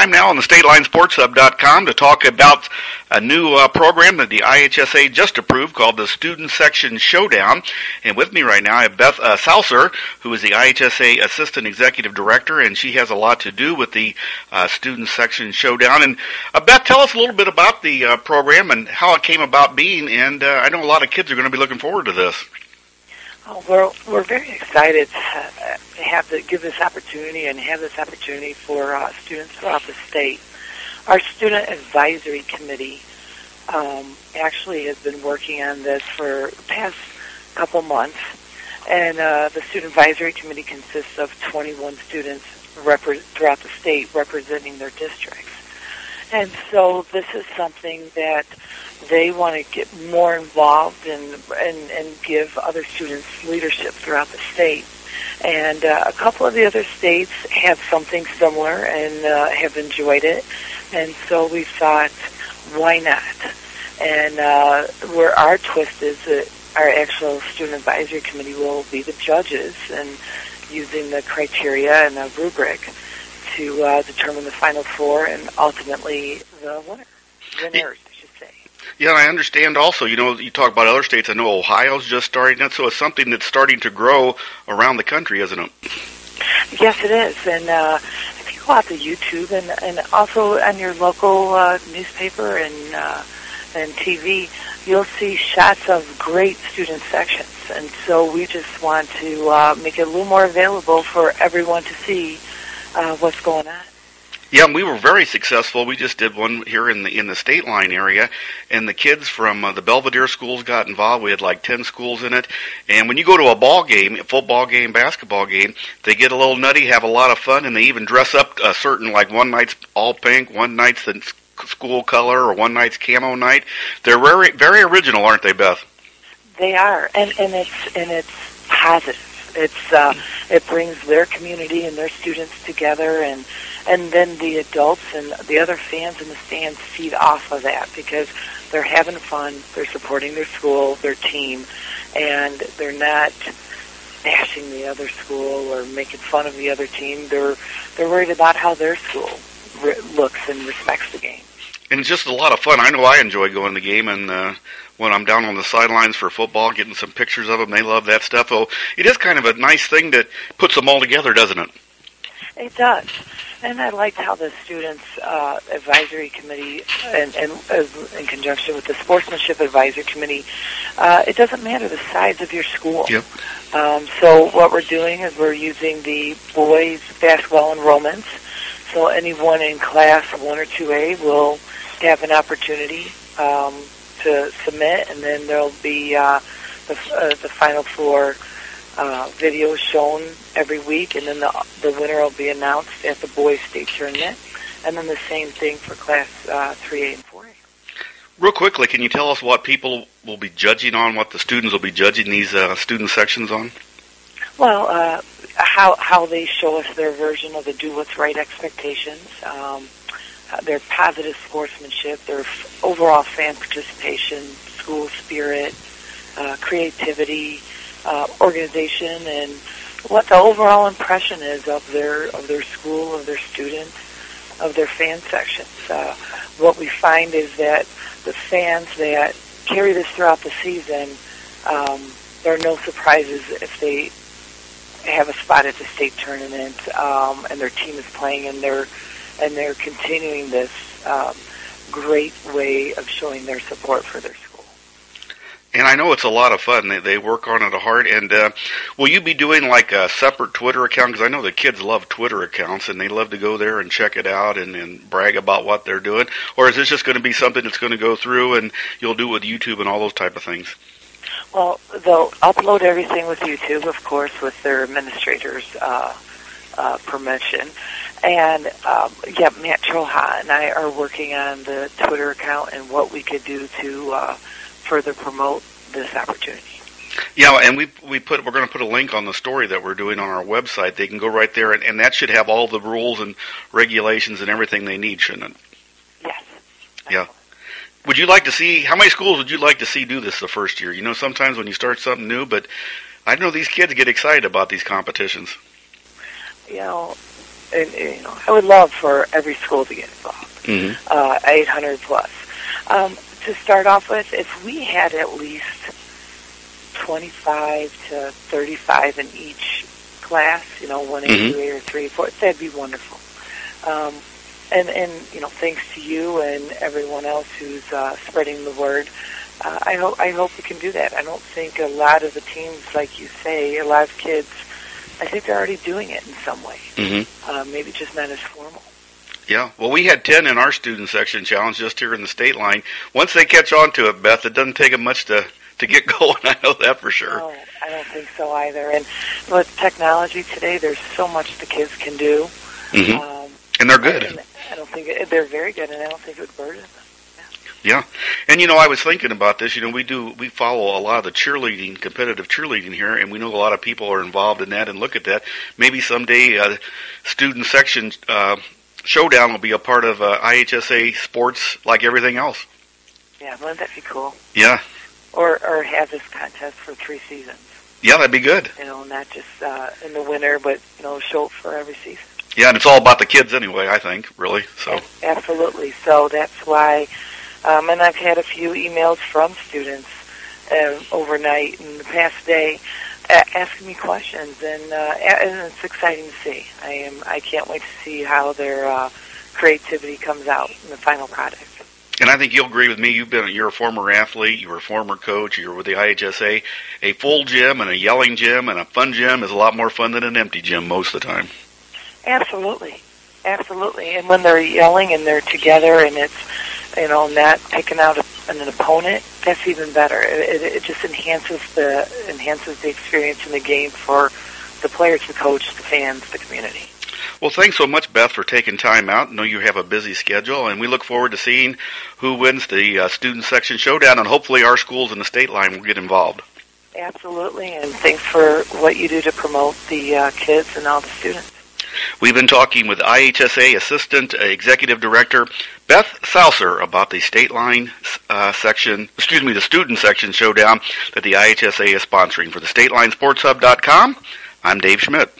time now on the StatelineSportsHub.com to talk about a new program that the IHSA just approved called the Student Section Showdown. And with me right now I have Beth Sauser, who is the IHSA Assistant Executive Director, and she has a lot to do with the Student Section Showdown. And Beth, tell us a little bit about the program and how it came about being, and I know a lot of kids are going to be looking forward to this. Oh, we're very excited to give this opportunity and have this opportunity for students throughout the state. Our Student Advisory Committee actually has been working on this for the past couple months, and the Student Advisory Committee consists of 21 students throughout the state representing their districts. And so this is something that they want to get more involved and give other students leadership throughout the state. And a couple of the other states have something similar and have enjoyed it. And so we thought, why not? And where our twist is that our actual Student Advisory Committee will be the judges and using the criteria and the rubric to determine the Final Four and ultimately the winners, I should say. Yeah, and I understand also, you talk about other states. I know Ohio's just starting that, so it's something that's starting to grow around the country, isn't it? Yes, it is. And if you go out to YouTube and also on your local newspaper and TV, you'll see shots of great student sections. And so we just want to make it a little more available for everyone to see what's going on. Yeah, we were very successful. We just did one here in the State Line area, and the kids from the Belvedere schools got involved. We had like 10 schools in it. And when you go to a ball game, a football game, basketball game, they get a little nutty, have a lot of fun, and they even dress up a certain, like one night's all pink, one night's the school color, or one night's camo night. They're very, very original, aren't they, Beth? They are, and it's positive. It brings their community and their students together, and then the adults and the other fans in the stands feed off of that because they're having fun, they're supporting their school, their team, and they're not bashing the other school or making fun of the other team. They're worried about how their school looks and respects the game. And it's just a lot of fun. I know I enjoy going to the game, and when I'm down on the sidelines for football, getting some pictures of them, they love that stuff. So it is kind of a nice thing that puts them all together, doesn't it? It does. And I liked how the Students Advisory Committee, and in conjunction with the Sportsmanship Advisory Committee, it doesn't matter the size of your school. Yep. So what we're doing is we're using the boys' basketball enrollments. So anyone in Class 1 or 2A will have an opportunity to submit, and then there'll be the Final Four videos shown every week, and then the winner will be announced at the boys' state tournament, and then the same thing for Class 3A and 4A. Real quickly, can you tell us what people will be judging on, what the students will be judging these student sections on? Well, how they show us their version of the do what's right expectations, their positive sportsmanship, their overall fan participation, school spirit, creativity, organization, and what the overall impression is of their school, of their students, of their fan sections. What we find is that the fans that carry this throughout the season, there are no surprises if they have a spot at the state tournament and their team is playing, and they're continuing this great way of showing their support for their school. And I know it's a lot of fun. They work on it hard. And will you be doing like a separate Twitter account? Because I know the kids love Twitter accounts, and they love to go there and check it out and brag about what they're doing. Or is this just going to be something that's going to go through, and you'll do it with YouTube and all those type of things? Well, they'll upload everything with YouTube, of course, with their administrator's permission. And, Matt Troha and I are working on the Twitter account and what we could do to further promote this opportunity. Yeah, and we're going to put a link on the story that we're doing on our website. They can go right there, and that should have all the rules and regulations and everything they need, shouldn't it? Yes. Yeah. Would you like to see, how many schools would you like to see do this the first year? You know, sometimes when you start something new, but I know these kids get excited about these competitions. You know, and I would love for every school to get involved. 800 plus. To start off with, if we had at least 25 to 35 in each class, 1A, 2A, or 3, 4, that'd be wonderful. And thanks to you and everyone else who's spreading the word, I hope we can do that. I don't think a lot of the teams, like you say, a lot of kids, I think they're already doing it in some way. Maybe just not as formal. Yeah, well, we had 10 in our student section challenge just here in the state line. Once they catch on to it, Beth, it doesn't take them much to get going. I know that for sure. No, I don't think so either. And with technology today, there's so much the kids can do. And they're good. And I don't think they're very good, and I don't think it would burden them. Yeah. And, I was thinking about this. We follow a lot of the cheerleading, competitive cheerleading here, and we know a lot of people are involved in that and look at that. Maybe someday student section showdown will be a part of IHSA sports like everything else. Yeah, wouldn't that be cool? Yeah. Or have this contest for 3 seasons. Yeah, that'd be good. Not just in the winter, but, show it for every season. Yeah, and it's all about the kids anyway, I think, really. So absolutely. So that's why, and I've had a few emails from students overnight in the past day asking me questions, and it's exciting to see. I can't wait to see how their creativity comes out in the final product. And I think you'll agree with me. You're a former athlete. You were a former coach. You were with the IHSA. A full gym and a yelling gym and a fun gym is a lot more fun than an empty gym most of the time. Absolutely. And when they're yelling and they're together and it's, not picking out an opponent, that's even better. It just enhances the experience in the game for the players, the coach, the fans, the community. Well, thanks so much, Beth, for taking time out. I know you have a busy schedule, and we look forward to seeing who wins the Student Section Showdown, and hopefully our schools in the state line will get involved. Absolutely, and thanks for what you do to promote the kids and all the students. We've been talking with IHSA Assistant Executive Director Beth Sauser about the state line the Student Section Showdown that the IHSA is sponsoring. For the StatelineSportsHub.com, I'm Dave Schmidt.